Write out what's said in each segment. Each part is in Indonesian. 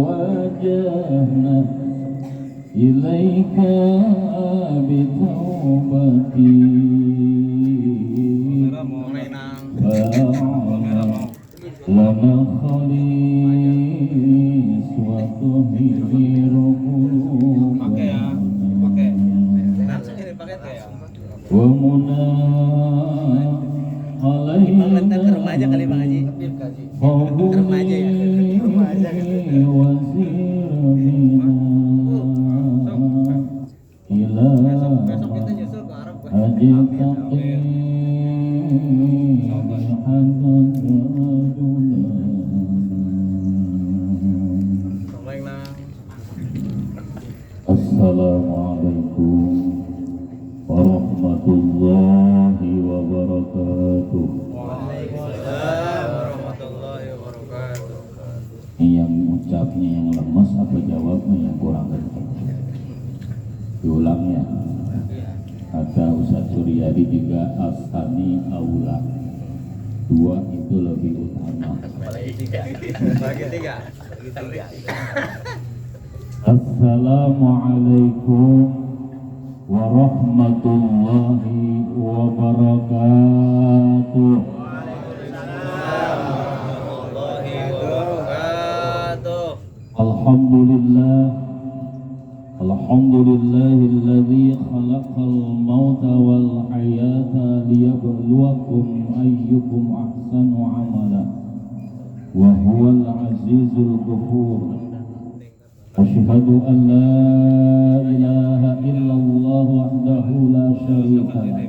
توجهنا إليك بتوبتي فاعلم لنا خليص وطهر قلوبنا ومنى علينا Assalamualaikum warahmatullahi wabarakatuh. Waalaikumsalam warahmatullahi wabarakatuh. Yang ucapnya yang lemes apa jawabnya yang kurang kencang? Diulangnya. Kata Ustaz Suryadi juga asani aula. Dua itu lebih utama. Bagi tiga. Assalamualaikum warahmatullahi wabarakatuh. Waalaikumsalam warahmatullahi wabarakatuh. Alhamdulillahilladzi khalaqal mauta wal hayata liyabluwakum ayyukum ahsanu amala wa huwal azizul ghafur. Asyhadu an la ilaha illallah wahdahu la syarika lah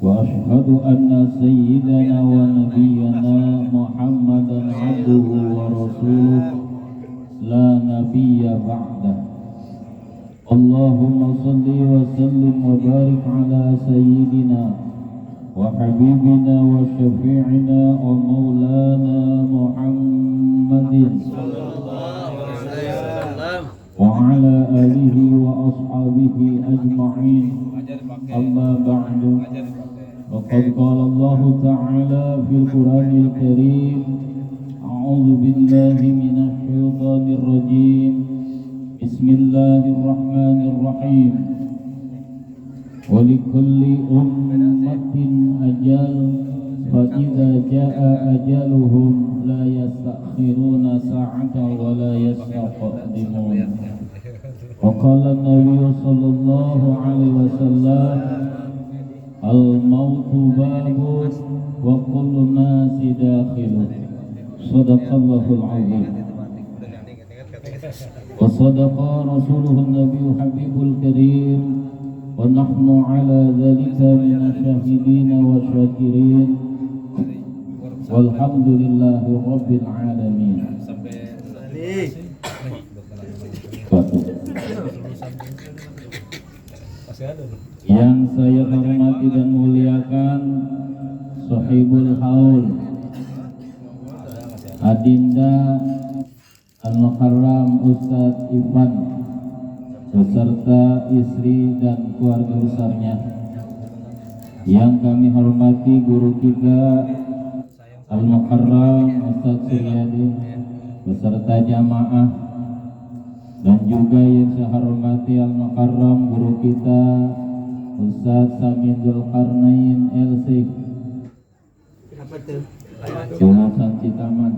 wa asyhadu anna sayyidana wa nabiyyana Muhammadan abduhu wa rasuluh la nabiyya ba'dah. Allahumma salli wa sallim wa barik ala sayyidina wa habibina wa syafi'ina wa maulana Muhammadin wa ala alihi wa ashabihi ajma'in. Amma ba'du. Faqad qala Allah ta'ala fil Qur'anil Karim, a'udzu billahi minasy syaithanir rajim. Bismillahirrahmanirrahim. Wa likulli ummatin ajal fa idza jaa ajaluhum la yastakhiruna sa'atan wa la yastaqdimun. Wa qala an-nabiy sallallahu alaihi wasallam, al-mautu babun wa kullu nasi dakhilun. Shadaqallahul azim. Wa sadaqa rasuluhun nabiyyu habibul karim. Wa nahnu ala dhalika minasyahidina wa syakirin. Walhamdulillahi rabbil alamin. Yang saya hormati dan muliakan Sahibul Haul Adinda Al-Mukarram Ustadz Ivan beserta istri dan keluarga besarnya. Yang kami hormati guru kita Al-Mukarram Ustadz Suryadi beserta jamaah, dan juga yang saya hormati Al-Mukarram guru kita Ustadz Samin Dzulkarnain LC lulusan Citaman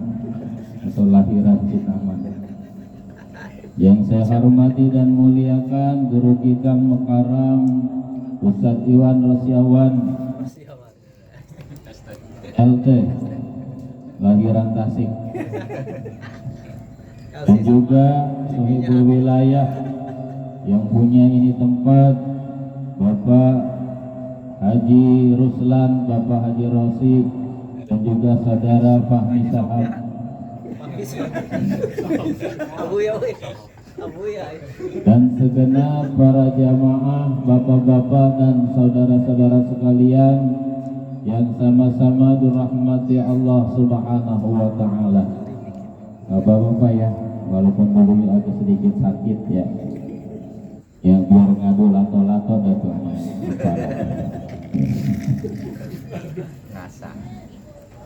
atau lahiran Citaman. Yang saya hormati dan muliakan guru kita Al-Mukarram Ustadz Iwan Rosyawan LT lahiran Tasik, dan juga Sohibul Wilayah yang punya ini tempat, Bapak Haji Ruslan, Bapak Haji Rosi, dan juga saudara Fahmi Sahab, dan segenap para jamaah, bapak-bapak dan saudara-saudara sekalian yang sama-sama dirahmati Allah Subhanahu wa Ta'ala. Bapak-bapak ya, walaupun dulu agak sedikit sakit ya, yang biar ngadu lato-lato dan tuh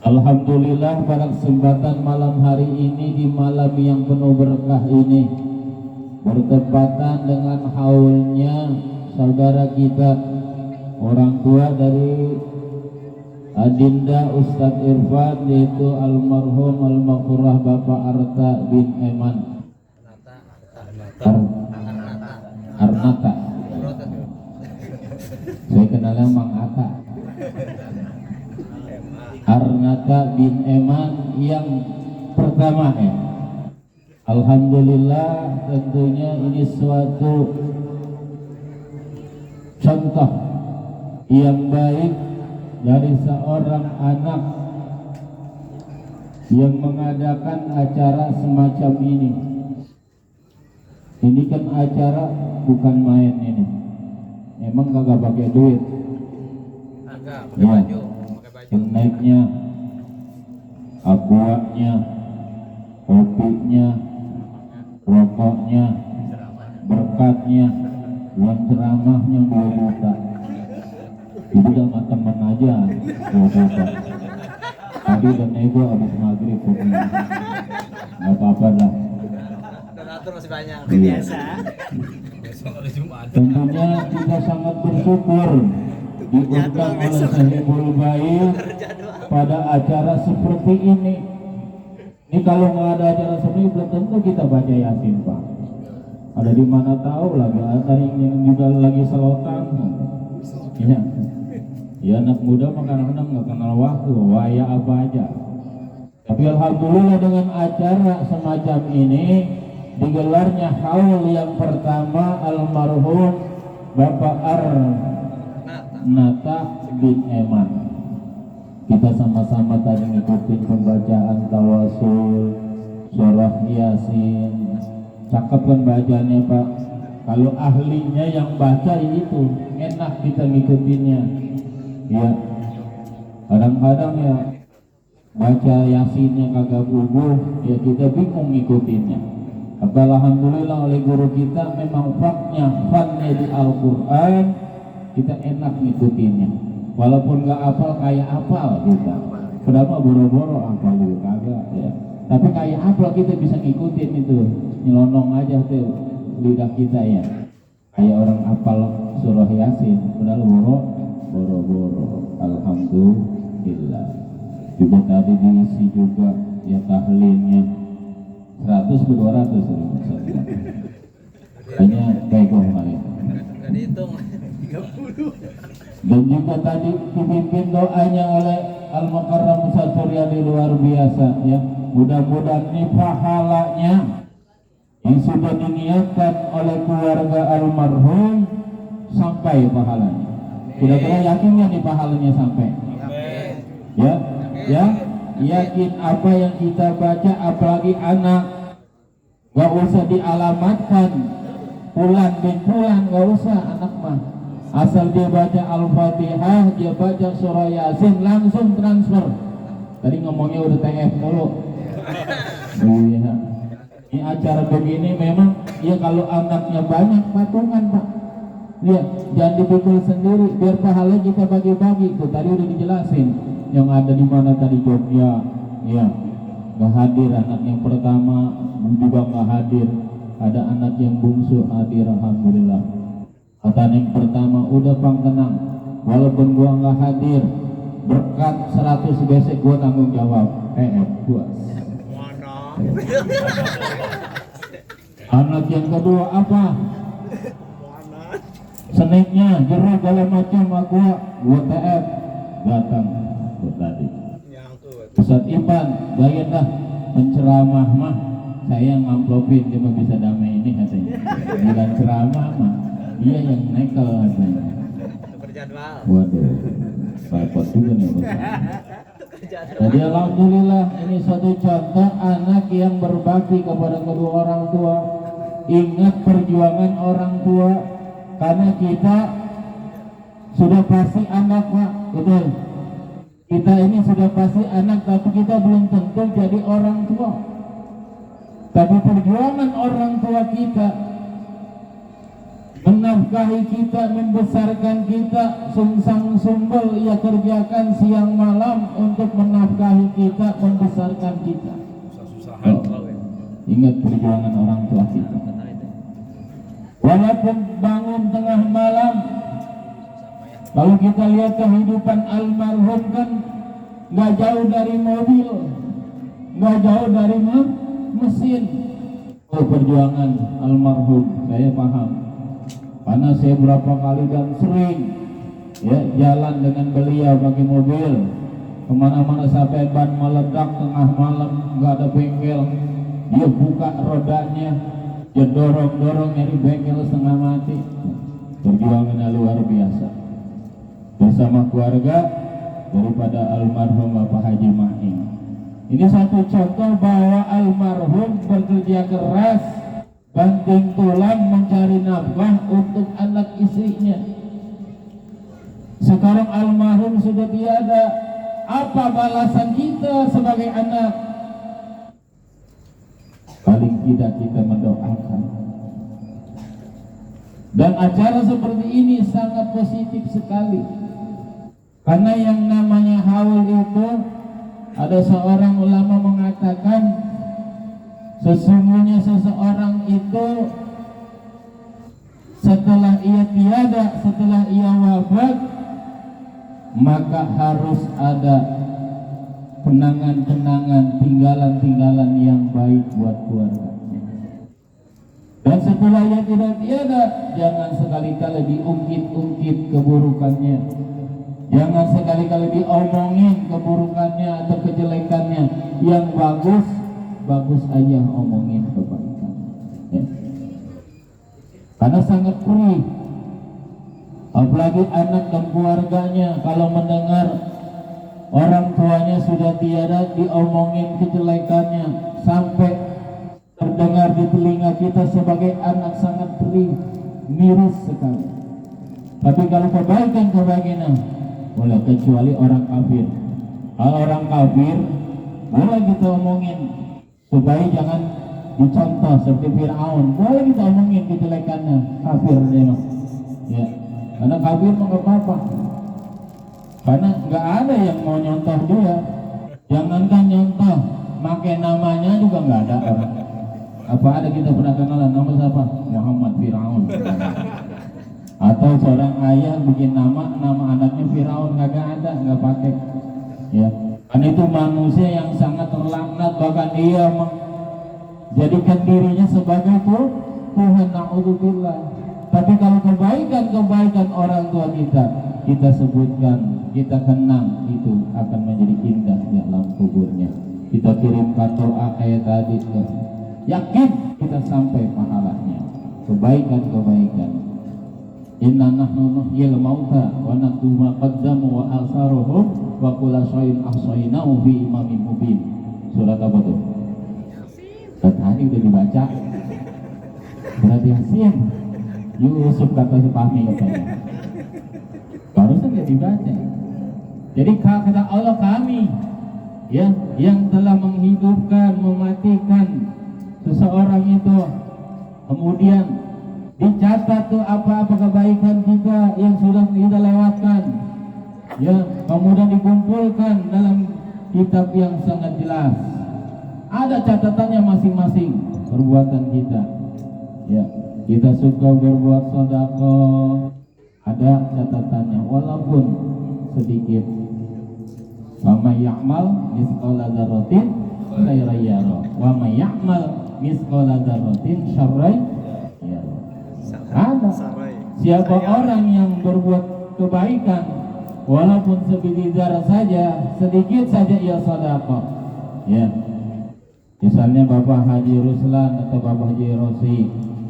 Alhamdulillah pada kesempatan malam hari ini, di malam yang penuh berkah ini, bertepatan dengan haulnya saudara kita, orang tua dari Adinda Ustadz Irfan, yaitu almarhum almarhumah Bapak Arta bin Eman Arnata. Saya kenalnya Mang Ata. Arnata bin Eman yang pertama ya. Alhamdulillah, tentunya ini suatu contoh yang baik dari seorang anak yang mengadakan acara semacam ini. Ini kan acara bukan main ini. Emang kagak pakai duit. Agak Ya, pakai baju. naiknya, aquanya, kopinya, rokoknya, berkatnya, uang ceramahnya 2 juta. Ibu sama teman aja 2 juta. Tadi dan nego habis maghrib pokoknya. Nggak apa-apa lah. Donatur masih banyak. Iya. Biasa. Besok hari Jumat. Tentunya kita sangat bersyukur diundang oleh Sahibul Baik pada acara seperti ini. Ini kalau nggak ada acara seperti ini belum tentu kita baca Yasin, Pak. Ada di mana tahu lagi, ada yang juga lagi selotan. Iya. Ya anak muda mah kadang-kadang nggak kenal waktu, waya apa aja. Tapi alhamdulillah dengan acara semacam ini, digelarnya haul yang pertama almarhum Bapak Arnata bin Eman. Kita sama-sama tadi ngikutin pembacaan tawasul, surah Yasin. Cakep kan bacaannya, Pak. Kalau ahlinya yang baca itu enak kita ngikutinnya. Ya, kadang-kadang ya baca Yasinnya kagak bubuh, ya kita bingung ngikutinnya. Tapi alhamdulillah oleh guru kita memang faknya di Al-Quran, kita enak ngikutinnya. Walaupun gak hafal kayak hafal kita. Kenapa boro-boro hafal juga kagak ya. Tapi kayak hafal kita bisa ngikutin itu. Nyelonong aja tuh lidah kita ya. Kayak orang hafal surah Yasin, padahal boro-boro. Alhamdulillah. Juga tadi diisi juga ya tahlilnya 100 ke 200 hanya kayak kemarin. Enggak dihitung. 30. Dan juga tadi dipimpin doanya oleh Al-Mukarram Ustaz Suryadi luar biasa ya. Mudah-mudahan ini pahalanya yang sudah diniatkan oleh keluarga almarhum sampai pahalanya. Kira-kira yakinnya nih pahalanya sampai? Amin. Ya, ya, yakin apa yang kita baca, apalagi anak, gak usah dialamatkan pulan bin pulan, gak usah anak mah. Asal dia baca Al-Fatihah, dia baca surah Yasin, langsung transfer. Tadi ngomongnya udah TF dulu. Iya. Ini acara begini memang ya kalau anaknya banyak patungan, Pak. Ya, jangan dipikul sendiri, biar pahala kita bagi-bagi. Tuh tadi udah dijelasin. Yang ada di mana tadi Jogja, ya, nggak hadir anak yang pertama, juga nggak hadir. Ada anak yang bungsu hadir, alhamdulillah. Kata yang pertama, udah Pang tenang, walaupun gua nggak hadir, berkat 100 besek gua tanggung jawab. Puas. Anak yang kedua apa? Seneknya, jeruk segala macam gua TF datang tadi. Ustaz Ipan, bagian dah penceramah mah saya ngamplopin, cuma bisa damai ini katanya. Bukan ceramah mah, dia yang nekel katanya. Berjadwal. Waduh, repot juga nih Ustaz. Jadi alhamdulillah ini suatu contoh anak yang berbakti kepada kedua orang tua. Ingat perjuangan orang tua, karena kita sudah pasti anak, Pak. Betul. Kita ini sudah pasti anak, tapi kita belum tentu jadi orang tua. Tapi perjuangan orang tua kita menafkahi kita, membesarkan kita, sungsang sumbel ia kerjakan siang malam untuk menafkahi kita, membesarkan kita. Susah-susahan. Ingat perjuangan orang tua kita. Walaupun bangun tengah malam, kalau kita lihat kehidupan almarhum kan nggak jauh dari mobil, nggak jauh dari mesin. Oh, perjuangan almarhum saya paham, karena saya berapa kali dan sering ya jalan dengan beliau pakai mobil kemana-mana sampai ban meledak tengah malam, nggak ada bengkel, dia buka rodanya, dia dorong nyari bengkel setengah mati. Perjuangannya luar biasa bersama keluarga daripada almarhum Bapak Haji Maing. Ini satu contoh bahwa almarhum bekerja keras, banting tulang mencari nafkah untuk anak istrinya. Sekarang almarhum sudah tiada, apa balasan kita sebagai anak? Paling tidak kita mendoakan. Dan acara seperti ini sangat positif sekali, karena yang namanya haul itu, ada seorang ulama mengatakan sesungguhnya seseorang itu setelah ia tiada, setelah ia wafat, maka harus ada kenangan-kenangan, tinggalan-tinggalan yang baik buat keluarganya. Dan setelah ia tidak tiada, jangan sekali-kali diungkit-ungkit keburukannya, jangan sekali-kali diomongin keburukannya atau kejelekannya. Yang bagus aja omongin kebaikan ya. Karena sangat perih, apalagi anak dan keluarganya kalau mendengar orang tuanya sudah tiada diomongin kejelekannya, sampai terdengar di telinga kita sebagai anak sangat perih, miris sekali. Tapi kalau kebaikan boleh, kecuali orang kafir. Kalau orang kafir boleh kita omongin, supaya jangan dicontoh seperti Fir'aun. Boleh kita omongin kejelekannya, kafir dia ya. Karena kafir mah nggak apa-apa, karena nggak ada yang mau nyontoh dia. Jangankan nyontoh, pakai namanya juga nggak ada orang. Apa ada kita pernah kenalan nama siapa? Muhammad Fir'aun. Atau seorang ayah bikin nama anaknya Firaun, nggak ada, nggak pakai ya. Karena itu manusia yang sangat terlaknat, bahkan dia menjadikan dirinya sebagai Tuhan, na'udzubillah. Tapi kalau kebaikan orang tua kita sebutkan, kita kenang, itu akan menjadi indah di alam kuburnya. Kita kirimkan doa kayak tadi, yakin kita sampai pahalanya. Kebaikan. Inna nahnu nuhyil mauta wa naktubu ma qaddamu wa atharuhum wa kullu syai'in ahsaynahu fi imamin mubin. Surat apa tuh? Tadi udah dibaca. Surat Yasin. Yusuf kata Supami katanya. Barusan dia dibaca. Jadi kata Allah, kami ya yang telah menghidupkan, mematikan seseorang itu, kemudian dicatat tuh apa-apa kebaikan kita yang sudah kita lewatkan ya, kemudian dikumpulkan dalam kitab yang sangat jelas. Ada catatannya masing-masing perbuatan kita ya. Kita suka berbuat sedekah, ada catatannya walaupun sedikit. Wa may ya'mal mithqala dzarratin khairan yara wa may ya'mal mithqala dzarratin syarran yara. Ada. Siapa orang yang berbuat kebaikan walaupun sebiji zarah saja, sedikit saja ia sedekah ya. Misalnya Bapak Haji Ruslan atau Bapak Haji Rosi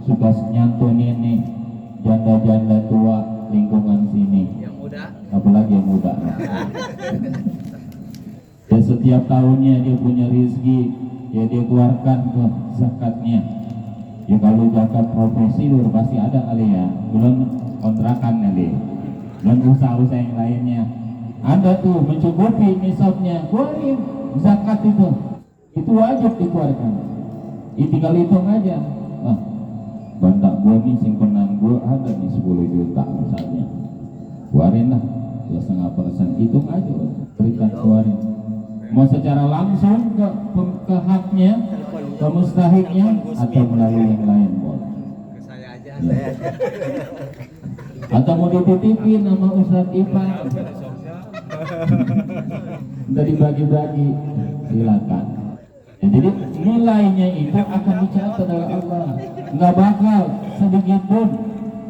suka nyantunin nih janda-janda tua lingkungan sini, yang muda, apalagi yang muda. Dan setiap tahunnya dia punya rezeki ya, dia keluarkan ke zakatnya. Ya kalau zakat profesi udah pasti ada kali ya, belum kontrakan kali, belum usaha-usaha yang lainnya. Ada tuh mencukupi nisabnya, keluarin zakat itu wajib dikeluarkan. Tinggal hitung aja. bandak gua nih simpenan gua ada di 10 juta misalnya, keluarin lah 2,5%, hitung aja, berikan keluarin. Mau secara langsung ke haknya, ke mustahiknya, atau melalui yang lain boleh. Ke saya aja. Ya. Atau mau dititipin sama Ustadz Ipan, dari bagi-bagi, silakan. Ya, jadi nilainya itu akan dicatat oleh Allah, nggak bakal sedikit pun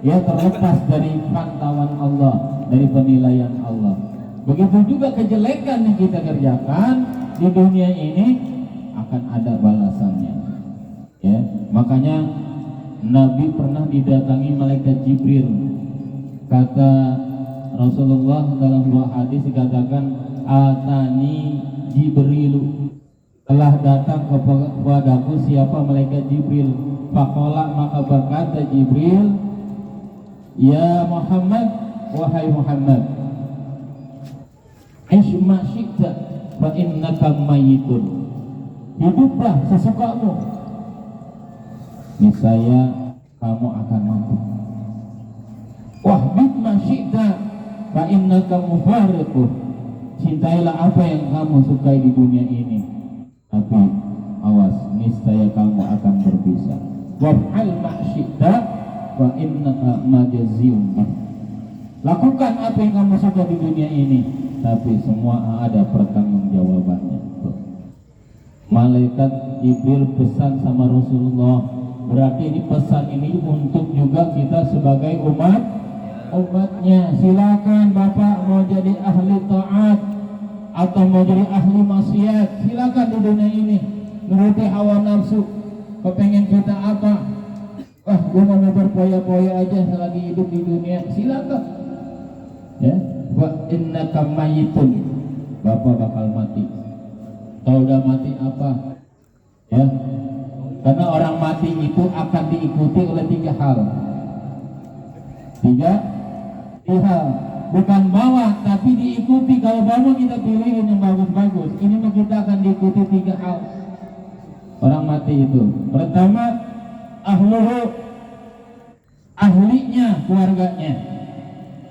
ya terlepas dari pantauan Allah, dari penilaian Allah. Begitu juga kejelekan yang kita kerjakan di dunia ini akan ada balasannya. Ya, makanya Nabi pernah didatangi malaikat Jibril. Kata Rasulullah dalam sebuah hadis dikatakan, atani Jibrilu, telah datang kepadaku siapa malaikat Jibril. Faqala, maka berkata Jibril, ya Muhammad, wahai Muhammad, Ishma syi'ta fa innaka mayyitun, hiduplah sesukamu, niscaya kamu akan mati. Wahbib ma syi'ta fa innaka mufariquh, cintailah apa yang kamu sukai di dunia ini, tapi awas, niscaya kamu akan berpisah. Waf'al ma syi'ta fa innaka majziyun, lakukan apa yang kamu suka di dunia ini, tapi semua ada pertanggungjawabannya. Malaikat Jibril pesan sama Rasulullah, berarti ini pesan ini untuk juga kita sebagai umatnya. Silakan Bapak mau jadi ahli taat atau mau jadi ahli maksiat, silakan di dunia ini. Menuruti hawa nafsu, kepengen kita apa, gua mau berpoya-poya aja selagi hidup di dunia, silakan. Ya, wa innaka mayyitun, Bapak bakal mati. Kalau udah mati apa? Ya, karena orang mati itu akan diikuti oleh 3 hal. 3 hal, bukan bawa tapi diikuti. Kalau bawa kita pilihin yang bagus-bagus, ini mah kita akan diikuti 3 hal. Orang mati itu, pertama ahluhu, ahlinya, keluarganya.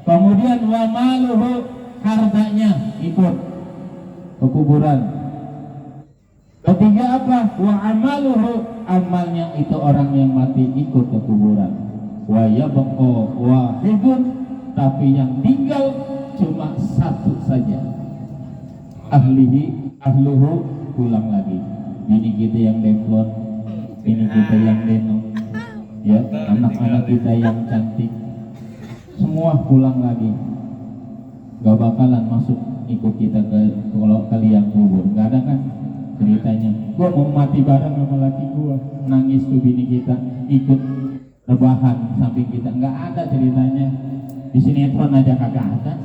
Kemudian wa maluhu, hartanya ikut ke kuburan. Ketiga apa? Wa amaluhu, amalnya itu orang yang mati ikut ke kuburan. Wa yabqa wahidun, tapi yang tinggal cuma 1 saja. Ahluhu, pulang lagi. Bini kita yang demplon, bini kita yang denok, ya, anak-anak kita yang cantik, semua pulang lagi. Gak bakalan masuk ikut kita ke liang kubur. Gak ada kan ceritanya, gua mau mati bareng sama laki gua, nangis tuh bini kita ikut rebahan samping kita. Gak ada ceritanya. Di sinetron aja kagak ada,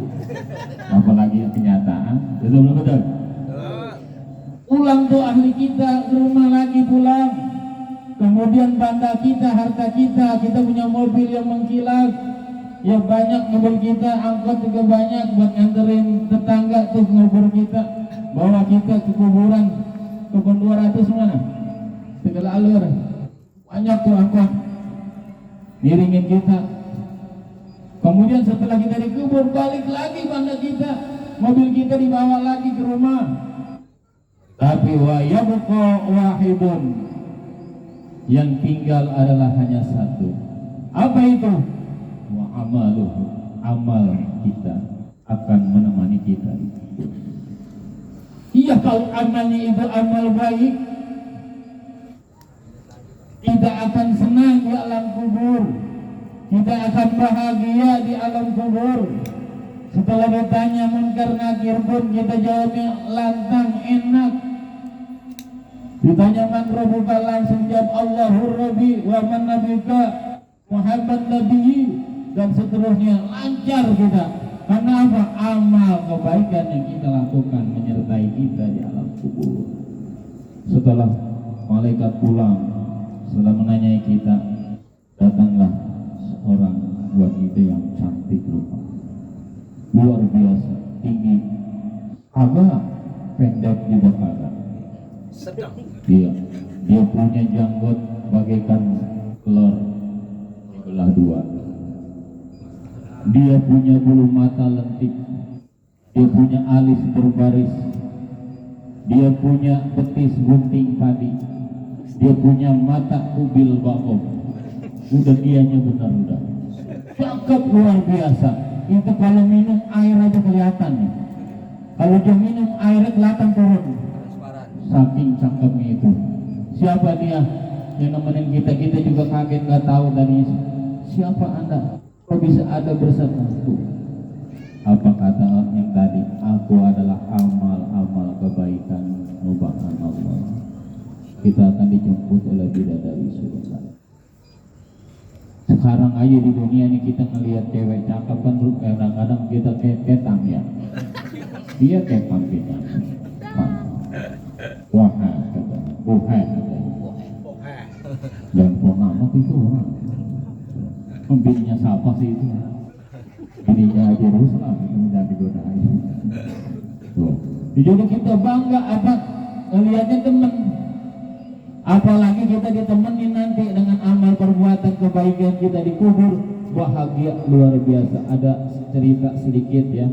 apalagi kenyataan. Betul belum betul? Pulang tuh ahli kita ke rumah lagi, pulang. Kemudian benda kita, harta kita punya mobil yang mengkilat, ya banyak mobil kita, angkot juga banyak buat nganterin tetangga tuh ngubur kita, bawa kita ke kuburan. Kebun 200 mana? Tegal Alur, banyak tuh angkot ngiringin kita. Kemudian setelah kita dikubur, balik lagi benda kita, mobil kita dibawa lagi ke rumah. Tapi wa yabqa wahidun, yang tinggal adalah hanya 1. Apa itu? Wa amaluhu, amal kita akan menemani kita. Iya, kalau amalnya itu amal baik, tidak akan senang di alam kubur, tidak akan bahagia di alam kubur. Setelah ditanya munkar nakir pun kita jawabnya lantang, enak. Ditanya man rabbuka, langsung jawab Allahur Rabbi wa man nabiyuka Muhammad nabiyyi, dan seterusnya, lancar kita. Karena apa? Amal kebaikan yang kita lakukan menyertai kita di alam kubur. Setelah malaikat pulang, setelah menanyai kita, datanglah seorang wanita yang cantik rupa, luar biasa, tinggi, agak pendek juga agak. Sedang. Dia punya janggut bagaikan kelor adalah dua. Dia punya bulu mata lentik, dia punya alis berbaris, dia punya betis gunting padi, dia punya mata kubil bakom. Udah dianya benar udah. Cakep luar biasa. Itu kalau minum air aja kelihatan nih. Kalau dia minum air kelihatan turun. Transparan. Saking cakepnya itu. Siapa dia yang nemenin kita? Kita juga kaget nggak tahu tadi. Siapa Anda? Kok bisa ada bersamaku? Apa kata yang tadi? Aku adalah amal-amal kebaikan nubahan Allah. Kita akan dijemput oleh bidadari surga. Sekarang aja di dunia ini kita ngelihat cewek cakep kan, kadang-kadang kita ketang ya. Dia ketang kita. Wah, kata, kata. Dan pengamat itu orang. Bininya siapa sih itu? Bininya aja Ruslan itu minta digodain. Tuh. Jadi kita bangga apa? Ngelihatnya teman. Apalagi kita ditemenin nanti dengan amal perbuatan kebaikan kita dikubur, bahagia luar biasa. Ada cerita sedikit ya.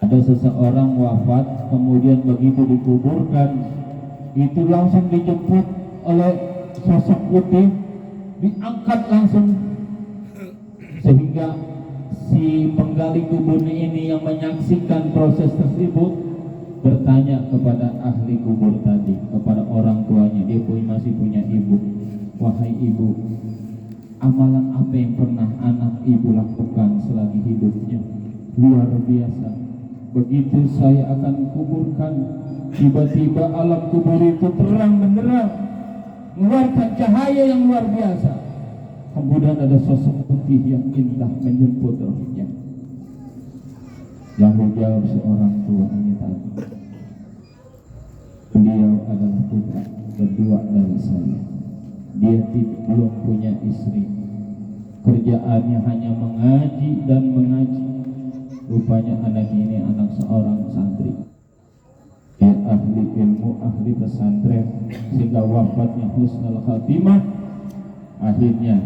Ada seseorang wafat, kemudian begitu dikuburkan, itu langsung dijemput oleh sosok putih, diangkat langsung, sehingga si penggali kuburnya ini yang menyaksikan proses tersebut bertanya kepada ahli kubur tadi, kepada orang tuanya. Dia masih punya ibu. Wahai ibu, amalan apa yang pernah anak ibu lakukan selagi hidupnya? Luar biasa. Begitu saya akan kuburkan, tiba-tiba alam kubur itu terang benderang, mengeluarkan cahaya yang luar biasa. Kemudian ada sosok putih yang indah menjemput rohnya. Lalu jawab seorang tua ini tadi, beliau adalah putra kedua dari saya. Dia belum punya istri, kerjaannya hanya mengaji dan mengaji. Rupanya anak ini anak seorang santri. Dia ahli ilmu, ahli pesantren, sehingga wafatnya husnul khatimah. Akhirnya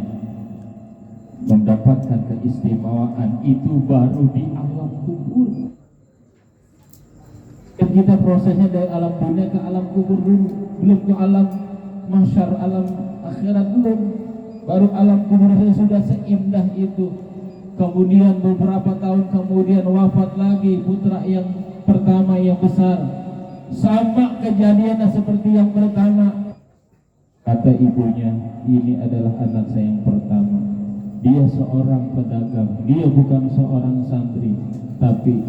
mendapatkan keistimewaan itu baru di alam kubur. Dan kita prosesnya dari alam dunia ke alam kubur dulu, belum ke alam mahsyar, alam akhirat belum. Baru alam kubur sudah seindah itu. Kemudian beberapa tahun kemudian wafat lagi putra yang pertama yang besar. Sama kejadiannya seperti yang pertama. Kata ibunya, ini adalah anak saya yang pertama. Dia seorang pedagang, dia bukan seorang santri, tapi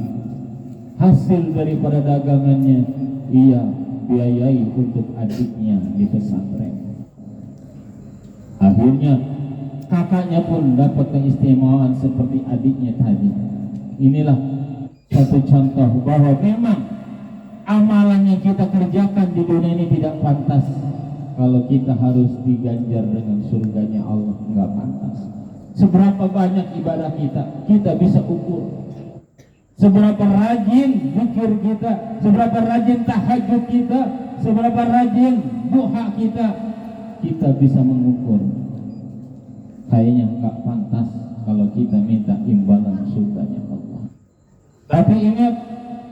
hasil daripada dagangannya ia biayai untuk adiknya di pesantren. Akhirnya kakaknya pun dapat keistimewaan seperti adiknya tadi. Inilah satu contoh bahwa memang amalan yang kita kerjakan di dunia ini tidak pantas. Kalau kita harus diganjar dengan surganya Allah, enggak pantas. Seberapa banyak ibadah kita bisa ukur. Seberapa rajin zikir kita, seberapa rajin tahajud kita, seberapa rajin duha kita bisa mengukur. Kayaknya enggak pantas kalau kita minta imbalan surganya Allah. Tapi ingat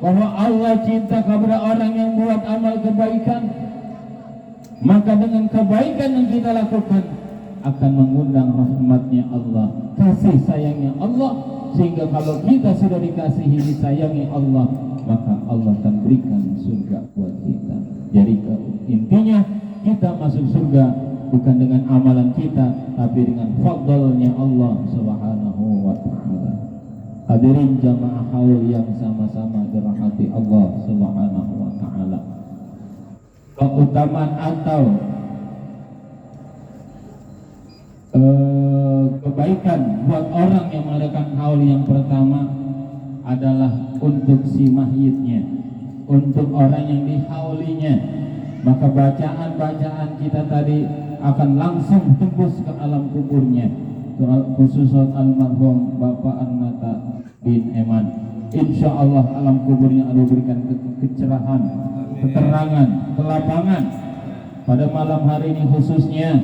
bahwa Allah cinta kepada orang yang buat amal kebaikan. Maka dengan kebaikan yang kita lakukan akan mengundang rahmatnya Allah, kasih sayangnya Allah, sehingga kalau kita sudah dikasihi, disayangi Allah, maka Allah akan berikan surga buat kita. Jadi intinya kita masuk surga bukan dengan amalan kita, tapi dengan fadlnya Allah Subhanahu wa ta'ala. Hadirin jamaah haul yang sama-sama dirahmati Allah Subhanahu wa ta'ala. Keutamaan atau kebaikan buat orang yang mengadakan haul yang pertama adalah untuk si mayitnya, untuk orang yang dihaulinya. Maka bacaan-bacaan kita tadi akan langsung tembus ke alam kuburnya, khususnya almarhum Bapak Anmata bin Eman. Insya Allah alam kuburnya Allah berikan kecerahan, keterangan, kelapangan. Pada malam hari ini khususnya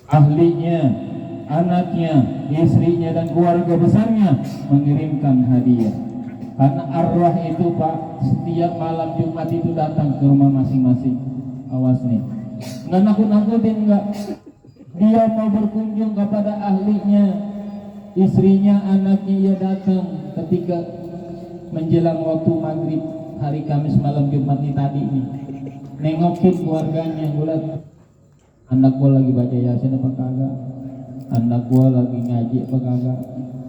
ahlinya anaknya, istrinya dan keluarga besarnya mengirimkan hadiah. Karena arwah itu Pak, setiap malam Jumat itu datang ke rumah masing-masing. Awas nih, nggak nakut-nakutin nggak. Dia mau berkunjung kepada ahlinya, istrinya, anaknya, ia datang ketika menjelang waktu maghrib hari Kamis malam Jumat ini tadi nih. Nengokin keluarganya, bulat. Anak gua lagi baca Yasin apa kagak? Anak gua lagi ngaji apa kagak?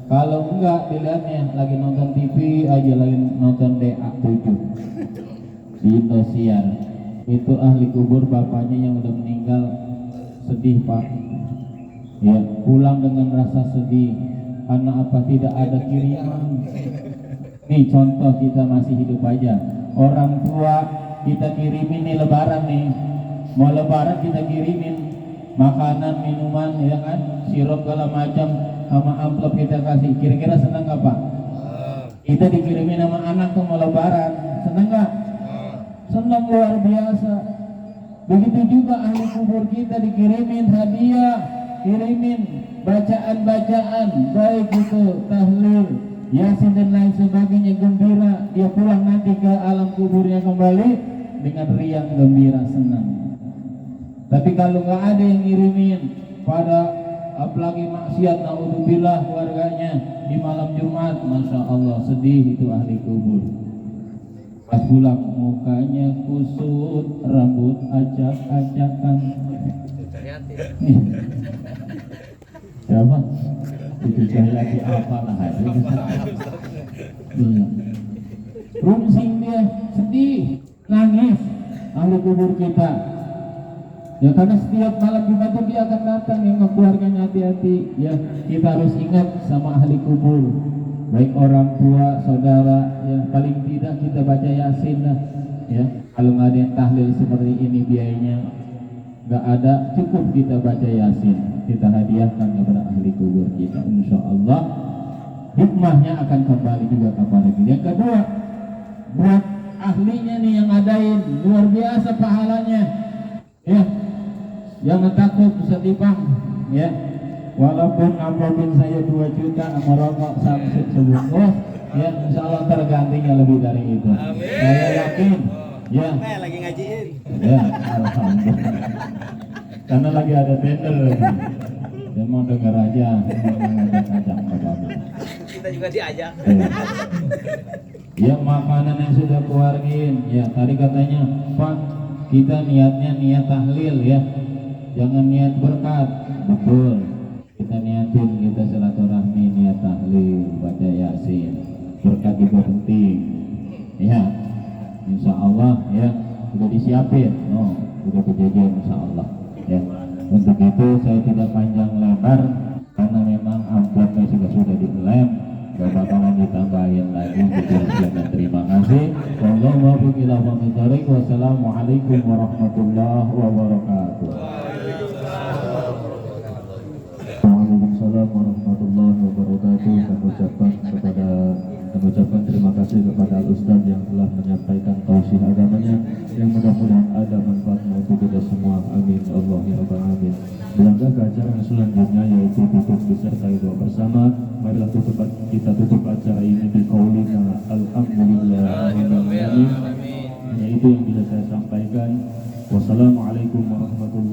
Kalau enggak, dilihatnya lagi nonton TV aja, lagi nonton DA7 di Indosiar. Itu ahli kubur bapaknya yang udah meninggal, sedih Pak. Ya, pulang dengan rasa sedih karena apa? Tidak ada kiriman. Nih contoh, kita masih hidup aja, orang tua kita kirimin nih lebaran nih, mau lebaran kita kirimin makanan, minuman, ya kan, sirup segala macam, sama amplop kita kasih. Kira-kira senang gak Pak? Kita dikirimin sama anak tuh mau lebaran, senang gak? Senang luar biasa. Begitu juga ahli kubur kita dikirimin hadiah, kirimin bacaan-bacaan, baik itu tahlil, Yasin dan lain sebagainya, gembira. Dia pulang nanti ke alam kuburnya kembali dengan riang gembira, senang. Tapi kalau nggak ada yang ngirimin, pada apalagi maksiat, naudzubillah, keluarganya di malam Jumat, masya Allah sedih itu ahli kubur. Pas pulang mukanya kusut, rambut acak-acakan. Siapa? Itu Cahyati apalah hari ini. Iya. Rungsing dia, sedih, nangis ahli kubur kita. Ya karena setiap malam Jumat itu dia akan datang yang keluarganya, hati-hati. Ya kita harus ingat sama ahli kubur, baik orang tua, saudara. Ya paling tidak kita baca Yasin lah. Ya kalau nggak ada yang tahlil seperti ini biayanya nggak ada, cukup kita baca Yasin, kita hadiahkan kepada ahli kubur kita. Insya Allah hikmahnya akan kembali juga kepada kita. Yang kedua, buat ahlinya nih yang adain, luar biasa pahalanya. Ya, jangan takut bisa tipang. Ya, walaupun amplopin saya 2 juta sama rokok Samsung sebungkus, ya insya Allah tergantinya lebih dari itu. Amin. Saya yakin. Ya. Lagi ngajiin. Ya, alhamdulillah. Karena lagi ada tender. Dia mau dengar aja, ngajak apa-apa. Kita juga diajak. Ya, makanan yang sudah keluarin. Ya, tadi katanya, Pak, kita niatnya niat tahlil ya. Jangan niat berkat. Betul. Kita niatin, kita silaturahmi, niat tahlil, baca Yasin. Berkat itu penting. Ya. Insya Allah ya sudah disiapin, sudah kejadian insya Allah ya. Untuk itu saya tidak panjang lebar karena memang amplopnya sudah dilem, gak bakalan ditambahin lagi gitu. Dan terima kasih. Wassalamualaikum warahmatullahi wabarakatuh. Waalaikumsalam warahmatullahi wabarakatuh. Kami ucapkan terima kasih kepada Al-Ustaz yang telah menyampaikan tausiah agamanya, yang mudah-mudahan ada manfaatnya untuk kita semua. Amin Allah ya rabbal alamin. Berlangkah ke acara yang selanjutnya, yaitu tutup disertai doa bersama. Marilah kita tutup acara ini di qaulina alhamdulillah. Yaitu yang bisa saya sampaikan. Wassalamualaikum warahmatullahi wabarakatuh.